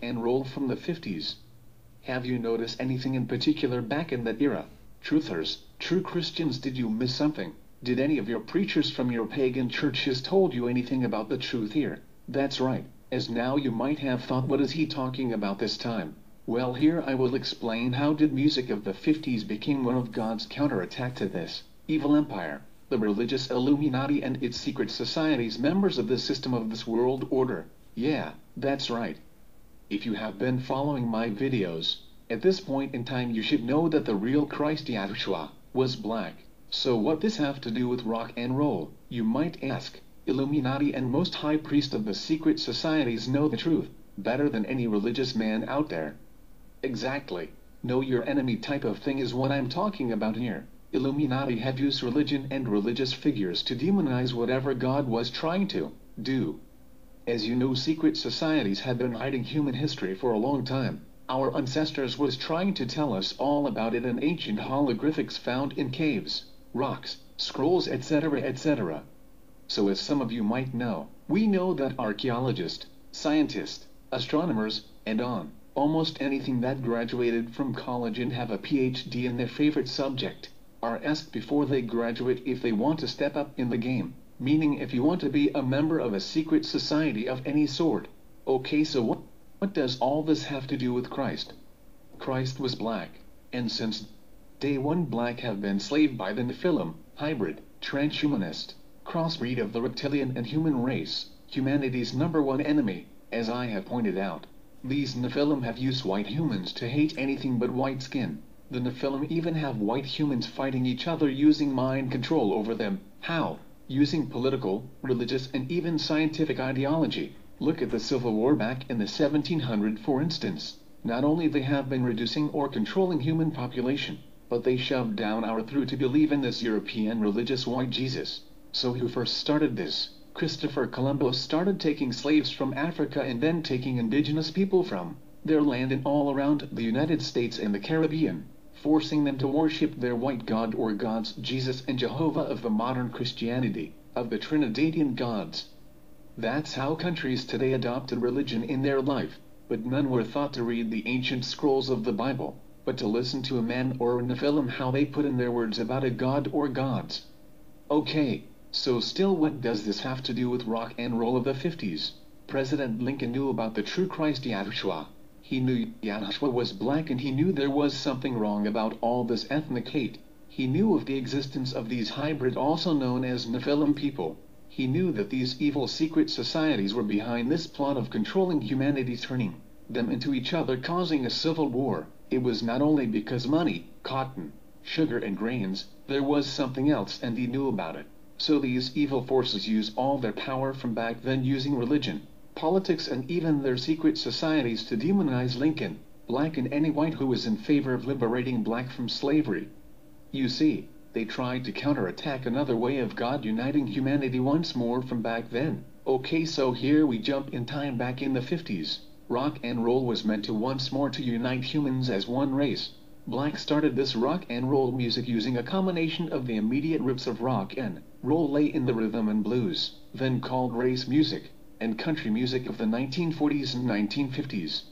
and roll from the 50s. Have you noticed anything in particular back in that era? Truthers, true Christians, did you miss something? Did any of your preachers from your pagan churches told you anything about the truth here? That's right, as now you might have thought, what is he talking about this time? Well, here I will explain how did music of the 50s became one of God's counterattack to this evil empire, the religious Illuminati and its secret societies, members of the system of this world order. Yeah, that's right. If you have been following my videos, at this point in time you should know that the real Christ Yahushua was black. So what this have to do with rock and roll, you might ask? Illuminati and most high priest of the secret societies know the truth better than any religious man out there. Exactly. Know your enemy type of thing is what I'm talking about here. Illuminati have used religion and religious figures to demonize whatever God was trying to do. As you know, secret societies have been hiding human history for a long time. Our ancestors was trying to tell us all about it in ancient hieroglyphics found in caves, rocks, scrolls, etc., etc. So as some of you might know, we know that archaeologists, scientists, astronomers, and almost anything that graduated from college and have a PhD in their favorite subject, are asked before they graduate if they want to step up in the game, meaning if you want to be a member of a secret society of any sort. Okay, so what does all this have to do with Christ? Christ was black, and since day one black have been enslaved by the Nephilim, hybrid, transhumanist, crossbreed of the reptilian and human race, humanity's #1 enemy, as I have pointed out. These Nephilim have used white humans to hate anything but white skin. The Nephilim even have white humans fighting each other using mind control over them. How? Using political, religious, and even scientific ideology. Look at the Civil War back in the 1700s, for instance. Not only they have been reducing or controlling human population, but they shoved down our throat to believe in this European religious white Jesus. So who first started this? Christopher Columbus started taking slaves from Africa and then taking indigenous people from their land and all around the United States and the Caribbean, forcing them to worship their white god or gods, Jesus and Jehovah of the modern Christianity, of the Trinidadian gods. That's how countries today adopted religion in their life, but none were thought to read the ancient scrolls of the Bible, but to listen to a man or a Nephilim how they put in their words about a god or gods. Okay, so still what does this have to do with rock and roll of the 50s? President Lincoln knew about the true Christ Yahushua. He knew Yahushua was black and he knew there was something wrong about all this ethnic hate. He knew of the existence of these hybrid, also known as Nephilim people. He knew that these evil secret societies were behind this plot of controlling humanity, turning them into each other, causing a civil war. It was not only because money, cotton, sugar and grains, there was something else and he knew about it. So these evil forces use all their power from back then using religion, politics and even their secret societies to demonize Lincoln, black and any white who was in favor of liberating black from slavery. You see, they tried to counterattack another way of God uniting humanity once more from back then. Okay, so here we jump in time back in the 50s. Rock and roll was meant to once more to unite humans as one race. Black started this rock and roll music using a combination of the immediate rips of rock and roll lay in the rhythm and blues, then called race music, and country music of the 1940s and 1950s.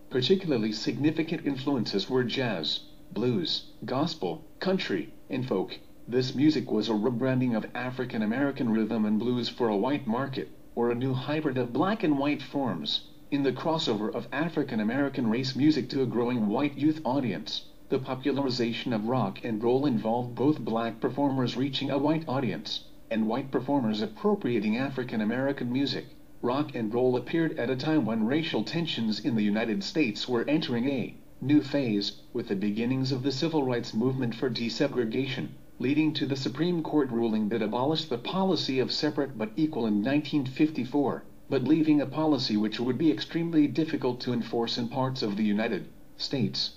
Particularly significant influences were jazz, blues, gospel, country, and folk. This music was a rebranding of African American rhythm and blues for a white market, or a new hybrid of black and white forms, in the crossover of African American race music to a growing white youth audience. The popularization of rock and roll involved both black performers reaching a white audience, and white performers appropriating African American music. Rock and roll appeared at a time when racial tensions in the United States were entering a new phase, with the beginnings of the civil rights movement for desegregation, leading to the Supreme Court ruling that abolished the policy of separate but equal in 1954, but leaving a policy which would be extremely difficult to enforce in parts of the United States.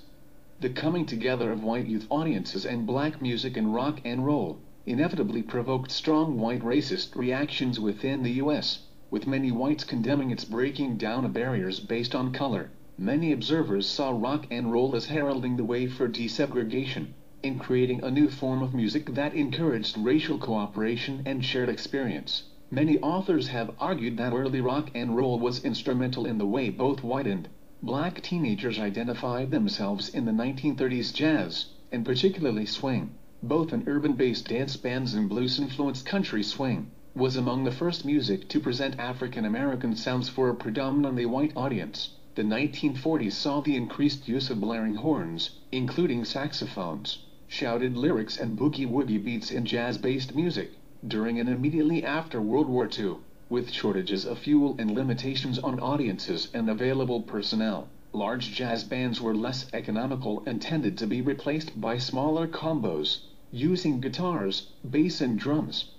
The coming together of white youth audiences and black music and rock and roll inevitably provoked strong white racist reactions within the U.S., with many whites condemning its breaking down of barriers based on color. Many observers saw rock and roll as heralding the way for desegregation, in creating a new form of music that encouraged racial cooperation and shared experience. Many authors have argued that early rock and roll was instrumental in the way both white and Black teenagers identified themselves in the 1930s jazz, and particularly swing. Both an urban-based dance bands and blues-influenced country swing was among the first music to present African American sounds for a predominantly white audience. The 1940s saw the increased use of blaring horns, including saxophones, shouted lyrics and boogie-woogie beats in jazz-based music. During and immediately after World War II, with shortages of fuel and limitations on audiences and available personnel, large jazz bands were less economical and tended to be replaced by smaller combos, using guitars, bass and drums.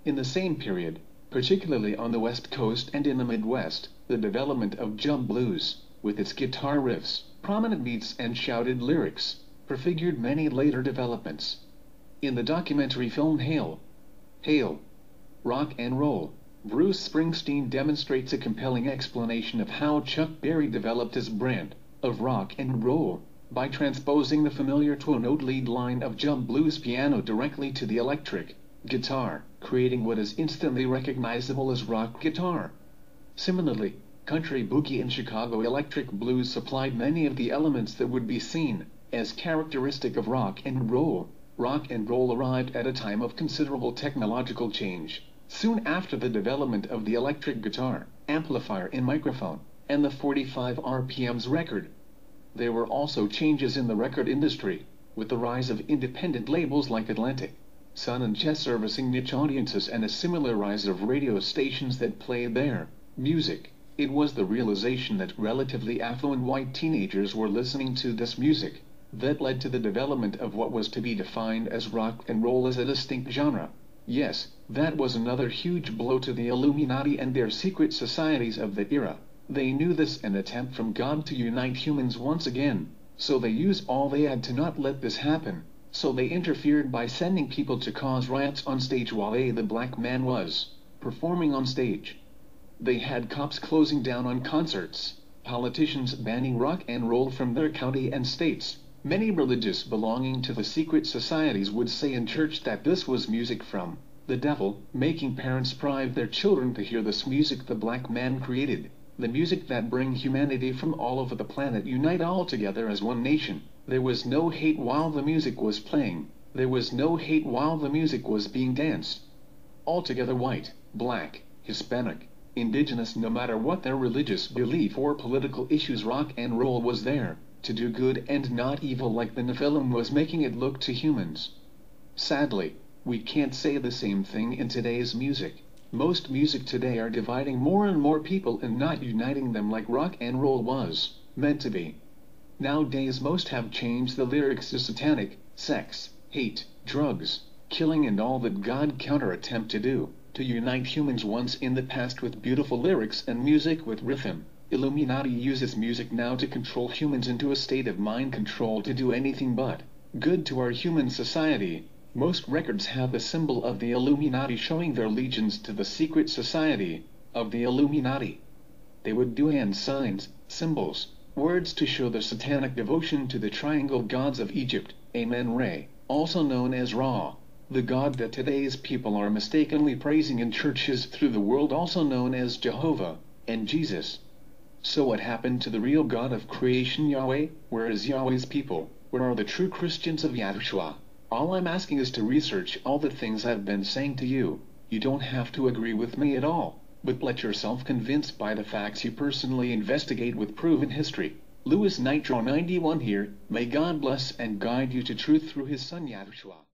In the same period, particularly on the West Coast and in the Midwest, the development of jump blues, with its guitar riffs, prominent beats and shouted lyrics, prefigured many later developments. In the documentary film Hail, Rock and Roll, Bruce Springsteen demonstrates a compelling explanation of how Chuck Berry developed his brand of rock and roll by transposing the familiar 12-note lead line of jump blues piano directly to the electric guitar, creating what is instantly recognizable as rock guitar. Similarly, country boogie and Chicago electric blues supplied many of the elements that would be seen as characteristic of rock and roll. Rock and roll arrived at a time of considerable technological change, soon after the development of the electric guitar, amplifier and microphone, and the 45 RPMs record. There were also changes in the record industry, with the rise of independent labels like Atlantic, Sun and Chess servicing niche audiences and a similar rise of radio stations that played their music. It was the realization that relatively affluent white teenagers were listening to this music that led to the development of what was to be defined as rock and roll as a distinct genre. Yes, that was another huge blow to the Illuminati and their secret societies of that era. They knew this an attempt from God to unite humans once again, so they used all they had to not let this happen. So they interfered by sending people to cause riots on stage while the black man was performing on stage. They had cops closing down on concerts, politicians banning rock and roll from their county and states. Many religious belonging to the secret societies would say in church that this was music from the devil, making parents deprive their children to hear this music the black man created, the music that bring humanity from all over the planet unite all together as one nation. There was no hate while the music was playing. There was no hate while the music was being danced. Altogether white, black, Hispanic, indigenous, no matter what their religious belief or political issues, rock and roll was there to do good and not evil, like the Nephilim was making it look to humans. Sadly, we can't say the same thing in today's music. Most music today are dividing more and more people and not uniting them like rock and roll was meant to be. Nowadays most have changed the lyrics to satanic, sex, hate, drugs, killing and all that God counter-attempt to do, to unite humans once in the past with beautiful lyrics and music with rhythm. Illuminati uses music now to control humans into a state of mind control to do anything but good to our human society. Most records have the symbol of the Illuminati showing their allegiance to the secret society of the Illuminati. They would do hand signs, symbols, words to show their satanic devotion to the triangle gods of Egypt, Amen-Re, also known as Ra, the god that today's people are mistakenly praising in churches through the world, also known as Jehovah, and Jesus. So what happened to the real God of creation, Yahweh? Where is Yahweh's people? Where are the true Christians of Yahushua? All I'm asking is to research all the things I've been saying to you. You don't have to agree with me at all, but let yourself convinced by the facts you personally investigate with proven history. Louis Nitro 91 here. May God bless and guide you to truth through his son Yahushua.